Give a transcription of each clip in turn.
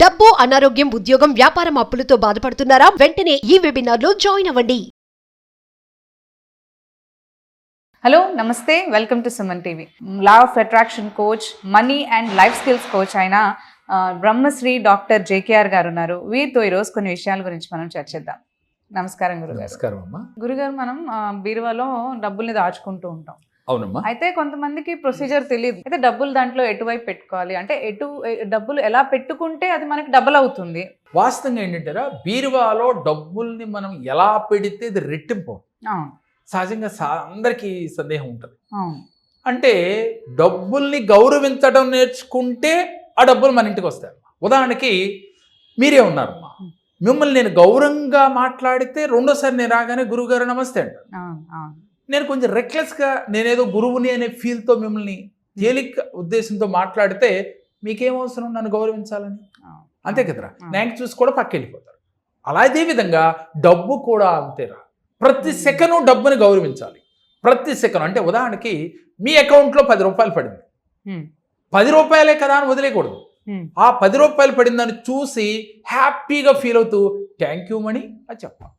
డబ్బు, అనారోగ్యం, ఉద్యోగం, వ్యాపారం అప్పులతో బాధపడుతున్నారా? వెంటనే ఈ వెబినార్ లో జాయిన్ అవ్వండి. హలో నమస్తే, welcome to Suman TV. Law of attraction coach, money and life skills coach అయిన బ్రహ్మశ్రీ డాక్టర్ జేకేఆర్ గారు ఉన్నారు. వీరితో ఈరోజు కొన్ని విషయాల గురించి మనం చర్చిద్దాం. నమస్కారం గురుగారు. నమస్కారం అమ్మా. గురుగారు, మనం బీరువాలో డబ్బుల్ని దాచుకుంటూ ఉంటాం. అవునమ్మా. అయితే కొంతమందికి ప్రొసీజర్ తెలియదు. అయితే డబ్బులు దాంట్లో ఎటువైపు పెట్టుకోవాలి, అంటే డబ్బులు ఎలా పెట్టుకుంటే అది మనకి డబుల్ అవుతుంది? వాస్తవంగా ఏంటంటారా, బీరువాలో డబ్బుల్ని మనం ఎలా పెడితే ఇది రెట్టింపు. సహజంగా అందరికీ సందేహం ఉంటుంది. అంటే డబ్బుల్ని గౌరవించడం నేర్చుకుంటే ఆ డబ్బులు మన ఇంటికి వస్తాయి. ఉదాహరణకి మీరే ఉన్నారమ్మా, మిమ్మల్ని నేను గౌరవంగా మాట్లాడితే రెండోసారి నేను రాగానే గురువుగారు నమస్తే అంటాను. నేను కొంచెం రెక్లెస్గా నేనేదో గురువుని అనే ఫీల్తో మిమ్మల్ని తేలిక ఉద్దేశంతో మాట్లాడితే మీకేం అవసరం నన్ను గౌరవించాలని? అంతే కదరా. నేను చూసి కూడా పక్క వెళ్ళిపోతారు. అదే విధంగా డబ్బు కూడా అంతేరా. ప్రతి సెకను డబ్బుని గౌరవించాలి. ప్రతి సెకను. అంటే ఉదాహరణకి మీ అకౌంట్లో 10 రూపాయలు పడింది, 10 రూపాయలే కదా అని వదిలేయకూడదు. ఆ 10 రూపాయలు పడిందని చూసి హ్యాపీగా ఫీల్ అవుతూ థ్యాంక్ యూ మణి అని చెప్పాలి.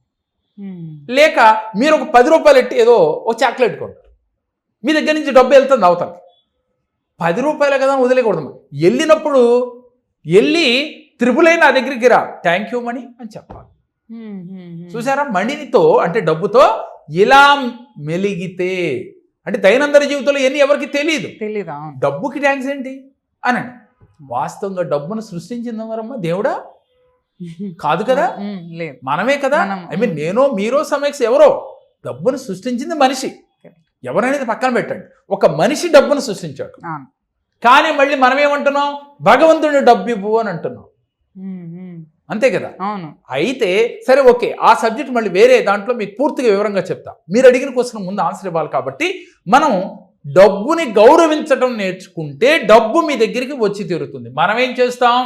లేక మీరు ఒక 10 రూపాయలు ఎట్టి ఏదో ఒక చాక్లెట్ కొంటారు, మీ దగ్గర నుంచి డబ్బు వెళ్తుంది అవతలకి. 10 రూపాయలే కదా అని వదిలేయకూడదు. వెళ్ళినప్పుడు వెళ్ళి త్రిపులైన నా దగ్గరికి రా, థ్యాంక్ యూ మణి అని చెప్పాలి. చూసారా, మణితో అంటే డబ్బుతో ఇలా మెలిగితే అంటే దైనందిన జీవితంలో ఎన్ని ఎవరికి తెలియదు. డబ్బుకి థ్యాంక్స్ ఏంటి అనండి. వాస్తవంగా డబ్బును సృష్టించింది ఎవరమ్మా? దేవుడా? కాదు కదా, మనమే కదా. ఐ మీన్ నేనో మీరో సమయక్స్ ఎవరో. డబ్బును సృష్టించింది మనిషి. ఎవరనేది పక్కన పెట్టండి. ఒక మనిషి డబ్బును సృష్టించాడు. కానీ మళ్ళీ మనం ఏమంటున్నాం? భగవంతుడిని డబ్బు ఇవ్వు అని అంటున్నాం. అంతే కదా. అయితే సరే, ఓకే, ఆ సబ్జెక్ట్ మళ్ళీ వేరే దాంట్లో మీకు పూర్తిగా వివరంగా చెప్తా. మీరు అడిగిన క్వశ్చన్ ముందు ఆన్సర్ ఇవ్వాలి. కాబట్టి మనం డబ్బుని గౌరవించడం నేర్చుకుంటే డబ్బు మీ దగ్గరికి వచ్చి తీరుతుంది. మనం ఏం చేస్తాం?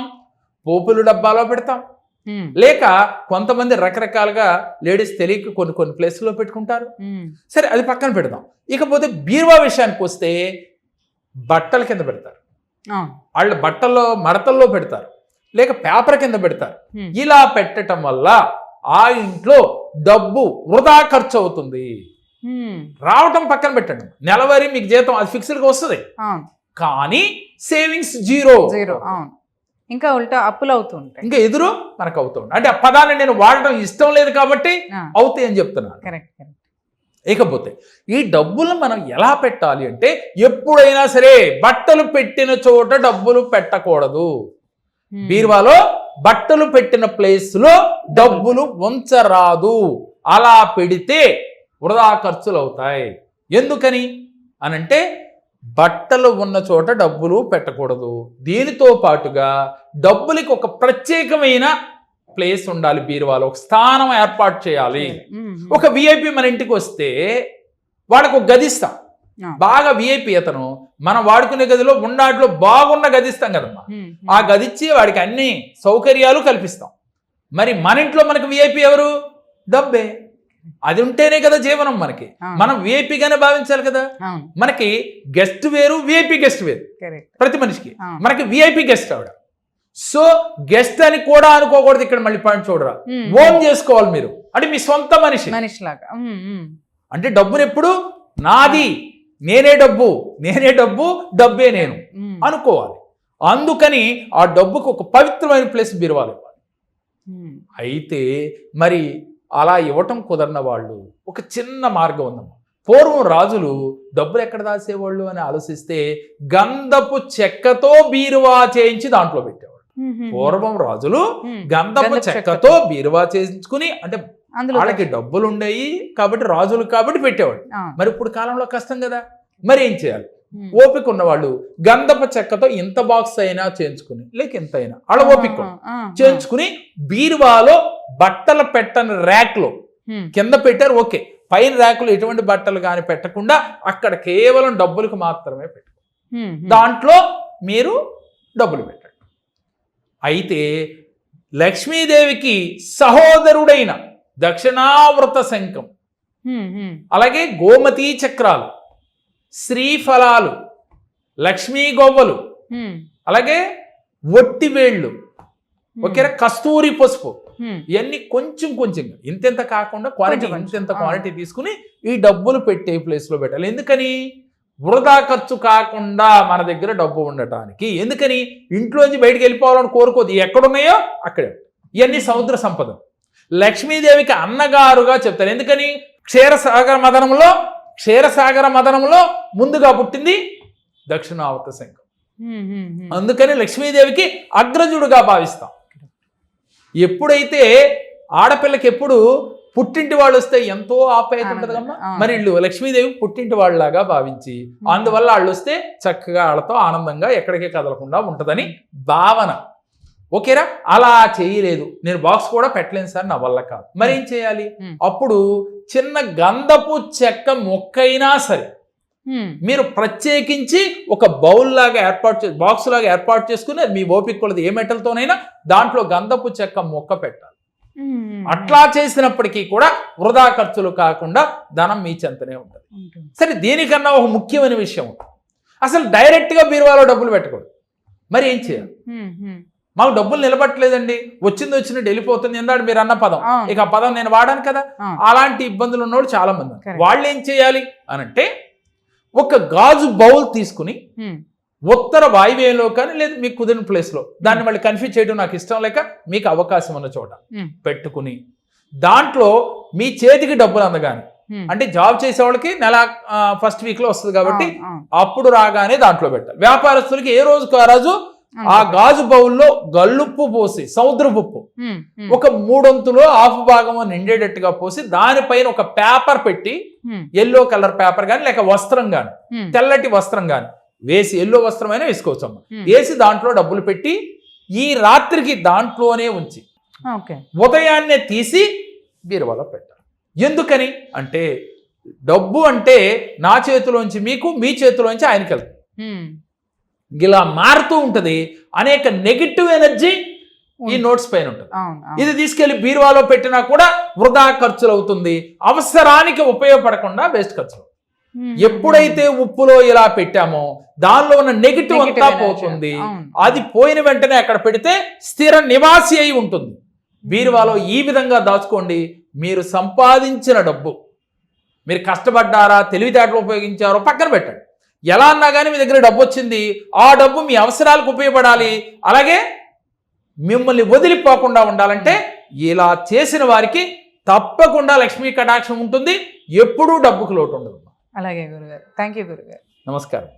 పోపులు డబ్బాలో పెడతాం, లేక కొంతమంది రకరకాలుగా లేడీస్ తెలియక కొన్ని ప్లేస్లో పెట్టుకుంటారు. సరే, అది పక్కన పెడదాం. ఇకపోతే బీరువా విషయానికి వస్తే బట్టల కింద పెడతారు, వాళ్ళు బట్టల్లో మడతల్లో పెడతారు, లేక పేపర్ కింద పెడతారు. ఇలా పెట్టడం వల్ల ఆ ఇంట్లో డబ్బు వృధా ఖర్చు అవుతుంది. రావటం పక్కన పెట్టండి, నెలవారీ మీకు జీతం అది ఫిక్స్డ్గా వస్తుంది, కానీ సేవింగ్స్ జీరో. ఇంకా ఉల్టా అప్పులు అవుతుంటాయి, ఇంకా ఎదురు మనకు అవుతుంది. అంటే ఆ పదాన్ని నేను వాడటం ఇష్టం లేదు కాబట్టి అవుతాయి అని చెప్తున్నాను. ఇకపోతే ఈ డబ్బులు మనం ఎలా పెట్టాలి అంటే, ఎప్పుడైనా సరే బట్టలు పెట్టిన చోట డబ్బులు పెట్టకూడదు. బీరువాలో బట్టలు పెట్టిన ప్లేస్లో డబ్బులు ఉంచరాదు. అలా పెడితే వృధా ఖర్చులు అవుతాయి. ఎందుకని అనంటే, బట్టలు ఉన్న చోట డబ్బులు పెట్టకూడదు. దీనితో పాటుగా డబ్బులకి ఒక ప్రత్యేకమైన ప్లేస్ ఉండాలి. బీరువాలో ఒక స్థానం ఏర్పాటు చేయాలి. ఒక విఐపి మన ఇంటికి వస్తే వాడికి ఒక గది ఇస్తాం. బాగా విఐపి అతను మనం వాడుకునే గదిలో ఉండాట్లో బాగున్న గది ఇస్తాం కదమ్మా. ఆ గది ఇచ్చి వాడికి అన్ని సౌకర్యాలు కల్పిస్తాం. మరి మన ఇంట్లో మనకు విఐపి ఎవరు? డబ్బే. అది ఉంటేనే కదా జీవనం మనకి. మనం విఐపిగానే భావించాలి కదా. మనకి గెస్ట్ వేరు, విఐపి గెస్ట్ వేరు. ప్రతి మనిషికి మనకి విఐపి గెస్ట్ ఆవిడ. సో గెస్ట్ అని కూడా అనుకోకూడదు. ఇక్కడ మళ్ళీ పాయింట్ చూడరా, ఓన్ చేసుకోవాలి మీరు. అంటే మీ సొంత మనిషిలాగా. అంటే డబ్బుని ఎప్పుడు నాది, నేనే డబ్బు, డబ్బే నేను అనుకోవాలి. అందుకని ఆ డబ్బుకు ఒక పవిత్రమైన ప్లేస్ బీరువాలు ఇవ్వాలి. అయితే మరి అలా ఇవ్వటం కుదరని వాళ్ళు ఒక చిన్న మార్గం ఉందమ్మా. పూర్వం రాజులు డబ్బులు ఎక్కడ దాసేవాళ్ళు అని ఆలోచిస్తే గంధపు చెక్కతో బీరువా చేయించి దాంట్లో పెట్టేవాళ్ళు. పూర్వం రాజులు గంధపు చెక్కతో బీరువా చేయించుకుని, అంటే వాళ్ళకి డబ్బులు ఉండేవి కాబట్టి రాజులు కాబట్టి పెట్టేవాడు. మరి ఇప్పుడు కాలంలో కష్టం కదా, మరి ఏం చేయాలి? ఓపిక ఉన్నవాళ్ళు గంధపు చెక్కతో ఇంత బాక్స్ అయినా చేయించుకుని, లేక ఎంత అయినా వాళ్ళ ఓపిక చేయించుకుని బీరువాలో బట్టలు పెట్టని ర్యాక్లో కింద పెట్టారు. ఓకే, పైన ర్యాకులు ఎటువంటి బట్టలు కానీ పెట్టకుండా అక్కడ కేవలం డబ్బులకు మాత్రమే పెట్టు. దాంట్లో మీరు డబ్బులు పెట్టండి. అయితే లక్ష్మీదేవికి సహోదరుడైన దక్షిణావృత శంఖం, అలాగే గోమతీ చక్రాలు, శ్రీఫలాలు, లక్ష్మీ గొవ్వలు, అలాగే ఒట్టివేళ్ళు, ఓకేనా, కస్తూరి పసుపు, ఇవన్నీ కొంచెం కొంచెం ఇంతెంత కాకుండా క్వాలిటీ ఇంతెంత క్వాలిటీ తీసుకుని ఈ డబ్బులు పెట్టే ప్లేస్ లో పెట్టాలి. ఎందుకని? వృధా ఖర్చు కాకుండా మన దగ్గర డబ్బు ఉండటానికి. ఎందుకని? ఇంట్లోంచి బయటికి వెళ్ళిపోవాలని కోరుకోదు, ఎక్కడున్నాయో అక్కడే. ఇవన్నీ సముద్ర సంపద. లక్ష్మీదేవికి అన్నగారుగా చెప్తారు. ఎందుకని? క్షీరసాగర మదనంలో ముందుగా పుట్టింది దక్షిణావర్త శంఖం. అందుకని లక్ష్మీదేవికి అగ్రజుడుగా భావిస్తాం. ఎప్పుడైతే ఆడపిల్లకి ఎప్పుడు పుట్టింటి వాళ్ళు వస్తే ఎంతో ఆప్యాయత ఉంటుంది కమ్మా, మరి ఇల్లు లక్ష్మీదేవి పుట్టింటి వాళ్ళలాగా భావించి అందువల్ల వాళ్ళు వస్తే చక్కగా వాళ్ళతో ఆనందంగా ఎక్కడికి కదలకుండా ఉంటుందని భావన. ఓకేరా? అలా చేయలేదు, నేను బాక్స్ కూడా పెట్టలేను సార్, నా వల్ల కాదు. మరి ఏం చేయాలి? అప్పుడు చిన్న గంధపు చెక్క మొక్కైనా సరే మీరు ప్రత్యేకించి ఒక బౌల్ లాగా బాక్స్ లాగా ఏర్పాటు చేసుకుని మీ ఓపిక కొలది ఏ మెటల్తోనైనా దాంట్లో గంధపు చెక్క మొక్క పెట్టాలి. అట్లా చేసినప్పటికీ కూడా వృధా ఖర్చులు కాకుండా ధనం మీ చెంతనే ఉంటుంది. సరే, దీనికన్నా ఒక ముఖ్యమైన విషయం, అసలు డైరెక్ట్ గా బీరువాలో డబ్బులు పెట్టకూడదు. మరి ఏం చేయాలి? మాకు డబ్బులు నిలబట్టలేదండి, వచ్చినట్టు వెళ్ళిపోతుంది ఎందాడు మీరు అన్న పదం, ఇక ఆ పదం నేను వాడాను కదా, అలాంటి ఇబ్బందులు ఉన్నవాడు చాలా మంది. వాళ్ళు ఏం చేయాలి అనంటే, ఒక గాజు బౌల్ తీసుకుని ఉత్తర వాయువ్యంలో కానీ లేదా మీకు కుదిరిన ప్లేస్ లో, దాన్ని మళ్ళీ కన్ఫ్యూజ్ చేయడం నాకు ఇష్టం లేక మీకు అవకాశం ఉన్న చోట పెట్టుకుని దాంట్లో మీ చేతికి డబ్బులు అందగానే, అంటే జాబ్ చేసే వాళ్ళకి నెల ఫస్ట్ వీక్ లో వస్తుంది కాబట్టి అప్పుడు రాగానే దాంట్లో పెట్టాలి. వ్యాపారస్తులకి ఏ రోజుకు ఆ రోజు ఆ గాజు బౌల్లో గల్లుప్పు పోసి, సముద్రపుప్పు ఒక 3/4 హాఫ్ భాగం నిండేటట్టుగా పోసి దానిపైన ఒక పేపర్ పెట్టి, ఎల్లో కలర్ పేపర్ గాని లేక వస్త్రం గాని తెల్లటి వస్త్రం గాని వేసి, ఎల్లో వస్త్రం అయినా వేసుకోవచ్చమ్మా, వేసి దాంట్లో డబ్బులు పెట్టి ఈ రాత్రికి దాంట్లోనే ఉంచి ఉదయాన్నే తీసి బీరువాలో పెట్టాలి. ఎందుకని అంటే, డబ్బు అంటే నా చేతిలోంచి మీకు, మీ చేతిలోంచి ఆయనకి వెళ్తుంది. ఇలా మారుతూ ఉంటది. అనేక నెగిటివ్ ఎనర్జీ ఈ నోట్స్ పైన ఉంటుంది. ఇది తీసుకెళ్లి బీరువాలో పెట్టినా కూడా వృధా ఖర్చులు అవుతుంది, అవసరానికి ఉపయోగపడకుండా వేస్ట్ ఖర్చులు. ఎప్పుడైతే ఉప్పులో ఇలా పెట్టామో దానిలో ఉన్న నెగిటివ్ అంతా పోతుంది. అది పోయిన వెంటనే అక్కడ పెడితే స్థిర నివాసి అయి ఉంటుంది. బీరువాలో ఈ విధంగా దాచుకోండి. మీరు సంపాదించిన డబ్బు, మీరు కష్టపడ్డారా, తెలివితేటలు ఉపయోగించారో పక్కన పెట్టండి. ఎలా అన్నా కానీ మీ దగ్గర డబ్బు వచ్చింది, ఆ డబ్బు మీ అవసరాలకు ఉపయోగపడాలి, అలాగే మిమ్మల్ని వదిలిపోకుండా ఉండాలంటే ఇలా చేసిన వారికి తప్పకుండా లక్ష్మీ కటాక్షం ఉంటుంది, ఎప్పుడూ డబ్బుకు లోటు ఉండదు. అలాగే గురుగారు, థ్యాంక్ యూ గురుగారు. నమస్కారం.